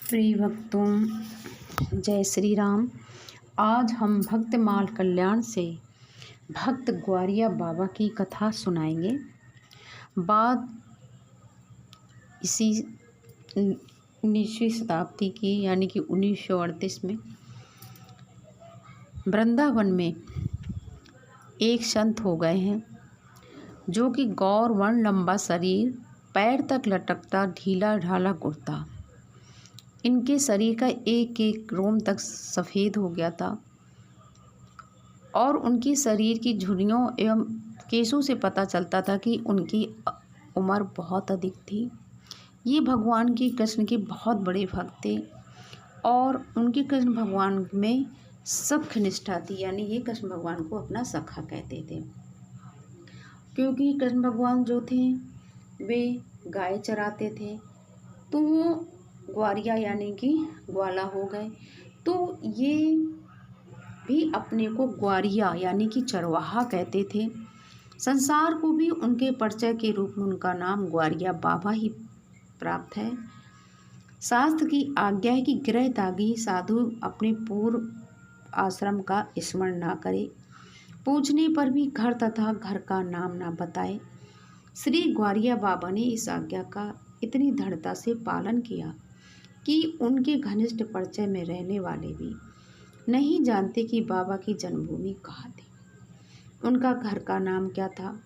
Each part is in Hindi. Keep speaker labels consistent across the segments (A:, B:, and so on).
A: प्रिय भक्तों, जय श्री राम। आज हम भक्तमाल कल्याण से भक्त ग्वारिया बाबा की कथा सुनाएंगे। बात इसी 19वीं शताब्दी की यानी कि 1938 में वृंदावन में एक संत हो गए हैं जो कि गौर वर्ण लंबा शरीर, पैर तक लटकता ढीला ढाला कुर्ता, इनके शरीर का एक एक रोम तक सफ़ेद हो गया था और उनकी शरीर की झुर्रियों एवं केशों से पता चलता था कि उनकी उम्र बहुत अधिक थी। ये भगवान की कृष्ण के बहुत बड़े भक्त थे और उनके कृष्ण भगवान में सख्त निष्ठा थी, यानी ये कृष्ण भगवान को अपना सखा कहते थे। क्योंकि कृष्ण भगवान जो थे वे गाय चराते थे, तो वो ग्वारिया यानी कि ग्वाला हो गए, तो ये भी अपने को ग्वारिया यानी कि चरवाहा कहते थे। संसार को भी उनके परिचय के रूप में उनका नाम ग्वारिया बाबा ही प्राप्त है। शास्त्र की आज्ञा है कि गृह त्यागी साधु अपने पूर्व आश्रम का स्मरण ना करे, पूछने पर भी घर तथा घर का नाम ना बताए। श्री ग्वारिया बाबा ने इस आज्ञा का इतनी दृढ़ता से पालन किया कि उनके घनिष्ठ परिचय में रहने वाले भी नहीं जानते कि बाबा की जन्मभूमि कहाँ थी, उनका घर का नाम क्या था,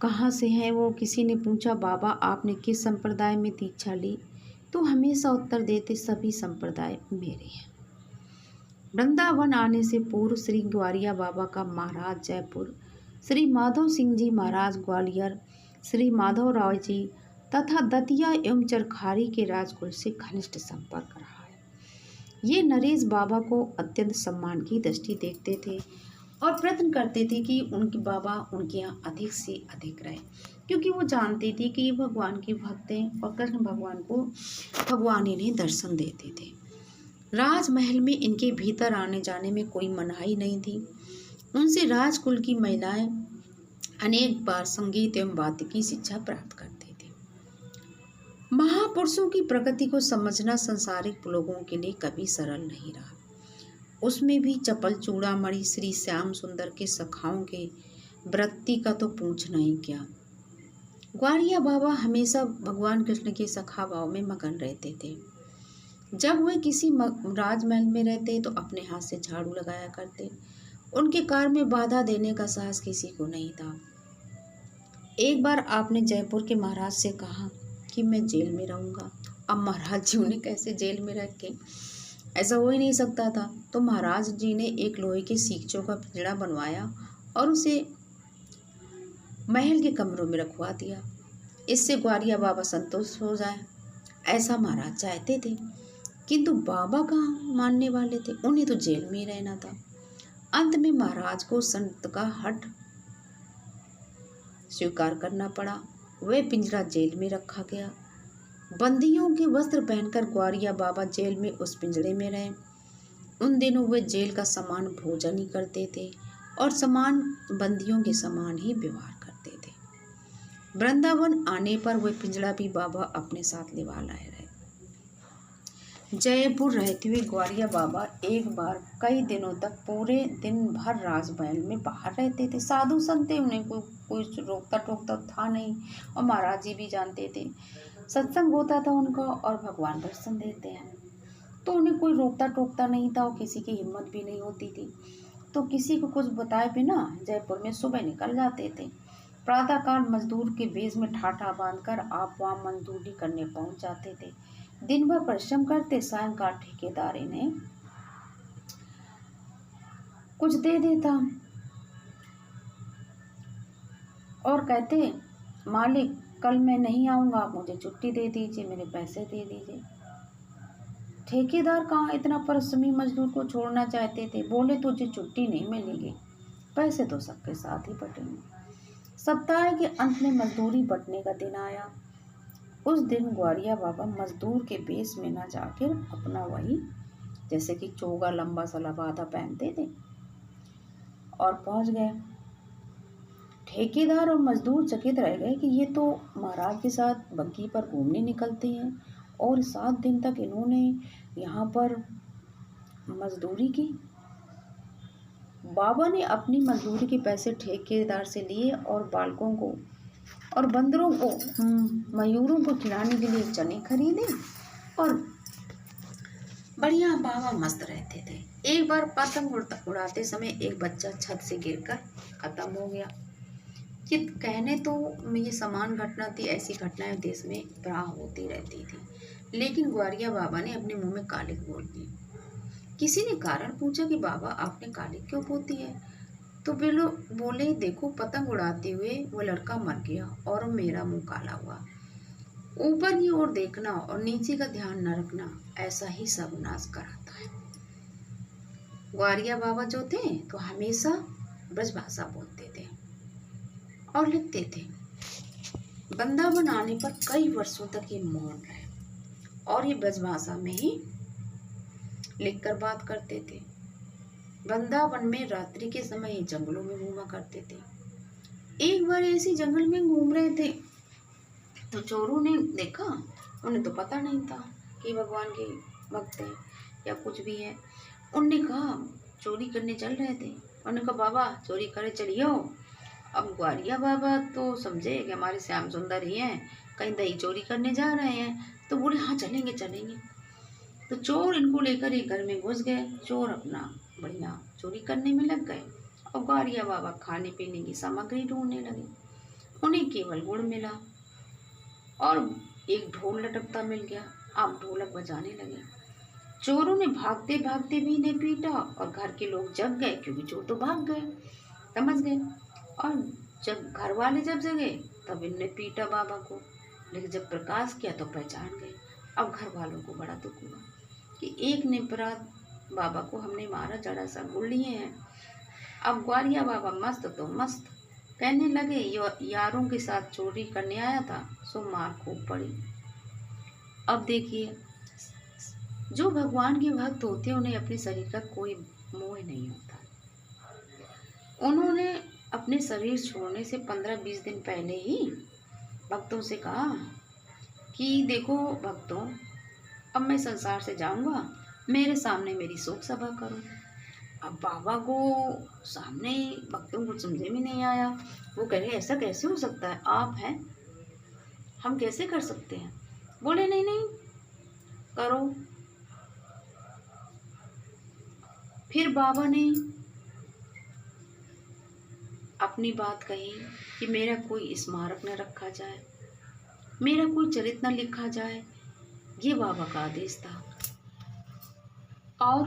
A: कहाँ से हैं वो। किसी ने पूछा, बाबा आपने किस संप्रदाय में दीक्षा ली, तो हमेशा उत्तर देते, सभी संप्रदाय मेरे हैं। वृंदावन आने से पूर्व श्री ग्वारिया बाबा का महाराज जयपुर, श्री माधव सिंह जी महाराज ग्वालियर, श्री माधव राव जी तथा दतिया एवं चरखारी के राजकुल से घनिष्ठ संपर्क रहा है। ये नरेश बाबा को अत्यंत सम्मान की दृष्टि देखते थे और प्रयत्न करते थे कि उनके बाबा उनके यहाँ अधिक से अधिक रहे, क्योंकि वो जानते थे कि ये भगवान के भक्त हैं और कृष्ण भगवान को भगवान इन्हें दर्शन देते थे। राजमहल में इनके भीतर आने जाने में कोई मनाही नहीं थी। उनसे राजकुल की महिलाएं अनेक बार संगीत एवं वाद्य की शिक्षा प्राप्त करती थी। महापुरुषों की प्रकृति को समझना संसारिक लोगों के लिए कभी सरल नहीं रहा। उसमें भी चपल चूड़ामणि श्री श्याम सुंदर के सखाओं के वृत्ति का तो पूछना ही क्या। ग्वारिया बाबा हमेशा भगवान कृष्ण के सखा भाव में मगन रहते थे। जब वे किसी राजमहल में रहते तो अपने हाथ से झाड़ू लगाया करते। उनके कार्य में बाधा देने का साहस किसी को नहीं था। एक बार आपने जयपुर के महाराज से कहा कि मैं जेल में रहूंगा। अब महाराज जी उन्हें कैसे जेल में रख के, ऐसा हो ही नहीं सकता था। तो महाराज जी ने एक लोहे के सीखचों का पिंजड़ा बनवाया और उसे महल के कमरों में रखवा दिया। इससे ग्वारिया बाबा संतुष्ट हो जाए, ऐसा महाराज चाहते थे। किंतु बाबा कहाँ मानने वाले थे, उन्हें तो जेल में ही रहना था। अंत में महाराज को संत का हठ स्वीकार करना पड़ा। वह पिंजरा जेल में रखा गया। बंदियों के वस्त्र पहनकर ग्वारिया बाबा जेल में उस पिंजरे में रहे। उन दिनों वे जेल का समान भोजन ही करते थे और समान बंदियों के समान ही व्यवहार करते थे। वृंदावन आने पर वह पिंजरा भी बाबा अपने साथ लेवा लाए रहे। जयपुर रहते हुए ग्वारिया बाबा एक बार कई दिनों तक पूरे दिन भर राजमहल में बाहर रहते थे। साधु संत थे, उन्हें कोई रोकता टोकता था नहीं और महाराज जी भी जानते थे। सत्संग होता था उनका और भगवान दर्शन देते हैं, तो उन्हें कोई रोकता टोकता नहीं था और किसी की हिम्मत भी नहीं होती थी। तो किसी को कुछ बताए बिना जयपुर में सुबह निकल जाते थे। प्रातःकाल मजदूर के वेश में ठाठा बांधकर आप वहाँ मजदूरी करने पहुँच जाते थे। दिन भर परिश्रम करते, सायंकाल ठेकेदार इन्हें कुछ दे देता और कहते, मालिक कल मैं नहीं आऊँगा, आप मुझे छुट्टी दे दीजिए, मेरे पैसे दे दीजिए। ठेकेदार कहाँ इतना परिश्रमी मजदूर को छोड़ना चाहते थे। बोले तुझे छुट्टी नहीं मिलेगी, पैसे तो सबके साथ ही बटेंगे। सप्ताह के अंत में मजदूरी बंटने का दिन आया। उस दिन ग्वारिया बाबा मजदूर के वेश में न जाकर अपना वही जैसे कि चोगा लंबा सा लबादा पहनते थे और पहुंच गए। ठेकेदार और मजदूर चकित रह गए कि ये तो महाराज के साथ बग्घी पर घूमने निकलते हैं और 7 दिन तक इन्होंने यहाँ पर मजदूरी की। बाबा ने अपनी मजदूरी के पैसे ठेकेदार से लिए और बालकों को और बंदरों को मयूरों को खिलाने के लिए चने खरीदे और बढ़िया बाबा मस्त रहते थे। एक बार पतंग उड़ाते समय एक बच्चा छत से गिरकर खत्म हो गया। ये कहने तो ये समान घटना थी, ऐसी घटनाएं देश में प्राय होती रहती थी, लेकिन ग्वारिया बाबा ने अपने मुंह में कालिक बोल दी। किसी ने कारण पूछा कि बाबा आपने कालिक क्यों पोती है, तो वे लोग बोले देखो पतंग उड़ाते हुए वो लड़का मर गया और मेरा मुंह काला हुआ। ऊपर की ओर देखना और नीचे का ध्यान न रखना ऐसा ही सर्वनाश कराता है। ग्वारिया बाबा जो थे तो हमेशा ब्रजभाषा बोलते थे और लिखते थे। वृंदावन आने पर कई वर्षों तक ये मौन रहे और ये ब्रजभाषा में ही लिखकर बात करते थे। वृंदावन में रात्रि के समय ये जंगलों में घूमा करते थे। एक बार ऐसी जंगल में घूम रहे थे तो चोरों ने देखा, उन्हें तो पता नहीं था कि भगवान के भक्त हैं या कुछ भी है। उनने कहा चोरी करने चल रहे थे, उन्होंने कहा बाबा चोरी करे चलियो। अब ग्वारिया बाबा तो समझे कि हमारे श्याम सुंदर ही हैं, कहीं दही चोरी करने जा रहे हैं, तो बोले हाँ चलेंगे चलेंगे। तो चोर इनको लेकर एक घर में घुस गए। चोर अपना बढ़िया चोरी करने में लग गए और ग्वारिया बाबा खाने पीने की सामग्री ढूंढने लगे। उन्हें केवल गुड़ मिला और एक ढोल लटकता मिल गया। आप ढोलक बजाने लगे। चोरों ने भागते भागते भी इन्हें पीटा और घर के लोग जग गए, क्योंकि चोर तो भाग गए, समझ गए। और जब घर वाले जब जगे तब इनने पीटा बाबा को, लेकिन जब प्रकाश किया तो पहचान गए। अब घर वालों को बड़ा दुख हुआ कि एक निपराध बाबा को हमने मारा, जड़ा सा गुड़ लिए हैं। अब ग्वारिया बाबा मस्त तो मस्त, कहने लगे यारों के साथ चोरी करने आया था, सो मार खूब पड़ी। अब देखिए, जो भगवान के भक्त होते हैं उन्हें अपने शरीर का कोई मोह नहीं होता। उन्होंने अपने शरीर छोड़ने से 15-20 दिन पहले ही भक्तों से कहा कि देखो भक्तों, अब मैं संसार से जाऊंगा, मेरे सामने मेरी शोक सभा करो। अब बाबा को सामने भक्तों को समझे में नहीं आया। वो कह रहे ऐसा कैसे हो सकता है, आप हैं, हम कैसे कर सकते हैं। बोले नहीं नहीं करो। फिर बाबा ने अपनी बात कही कि मेरा कोई स्मारक न रखा जाए, मेरा कोई चरित्र न लिखा जाए। ये बाबा का आदेश था। और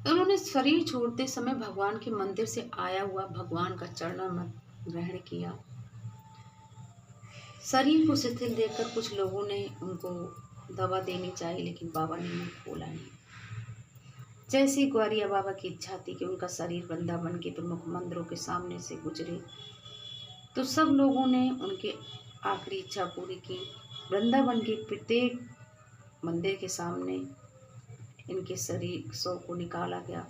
A: उन्होंने शरीर छोड़ते समय भगवान के मंदिर से आया हुआ भगवान का चरणामृत ग्रहण किया। शरीर को शिथिल देखकर कुछ लोगों ने उनको दवा देनी चाहिए, लेकिन बाबा ने मुंह खोला नहीं। जैसी ग्वारिया बाबा की इच्छा थी कि उनका शरीर वृंदावन के प्रमुख मंदिरों के सामने से गुजरे, तो सब लोगों ने उनकी आखिरी इच्छा पूरी की। वृंदावन के प्रत्येक मंदिर के सामने इनके शरीर शव को निकाला गया।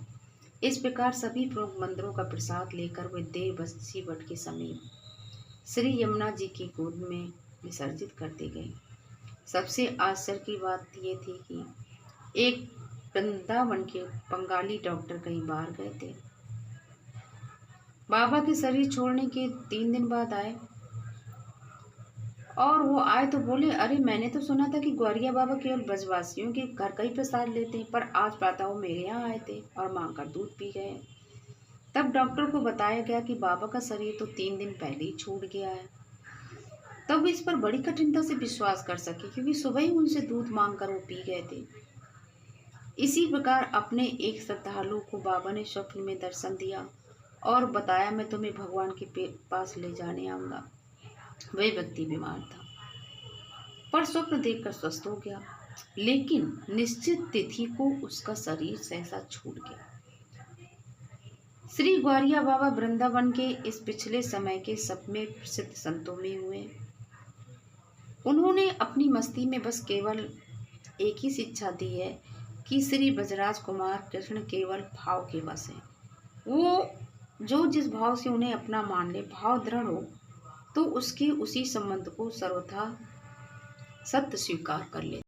A: इस प्रकार सभी प्रमुख मंदिरों का प्रसाद लेकर वे देवबसी वट के समीप श्री यमुना जी की गोद में विसर्जित कर दी गई। सबसे आश्चर्य की बात ये थी कि एक वृंदावन के बंगाली डॉक्टर कहीं बाहर गए थे। बाबा के शरीर छोड़ने के 3 दिन बाद आए और वो आए तो बोले अरे मैंने तो सुना था कि ग्वारिया बाबा केवल ब्रजवासियों के घर का ही प्रसाद लेते हैं, पर आज प्रातः वो मेरे यहाँ आए थे और माँ का दूध पी गए। तब डॉक्टर को बताया गया कि बाबा का शरीर तो 3 दिन पहले ही छूट गया है। तब वो इस पर बड़ी कठिनता से विश्वास कर सके, क्योंकि सुबह ही उनसे दूध मांगकर वो पी गए थे। इसी प्रकार अपने एक श्रद्धालु को बाबा ने स्वप्न में दर्शन दिया और बताया मैं तुम्हें भगवान के पास ले जाने आऊँगा। वह व्यक्ति बीमार था पर स्वप्न देखकर स्वस्थ हो गया, लेकिन निश्चित तिथि को उसका शरीर सहसा छूट गया। श्री ग्वारिया बाबा वृंदावन के इस पिछले समय के सब में प्रसिद्ध संतों में हुए। उन्होंने अपनी मस्ती में बस केवल एक ही शिक्षा दी है कि श्री ब्रजराज कुमार कृष्ण केवल भाव के वश हैं। वो जो जिस भाव से उन्हें अपना मान ले, भाव दृढ़ हो, तो उसके उसी संबंध को सर्वथा सत्य स्वीकार कर ले।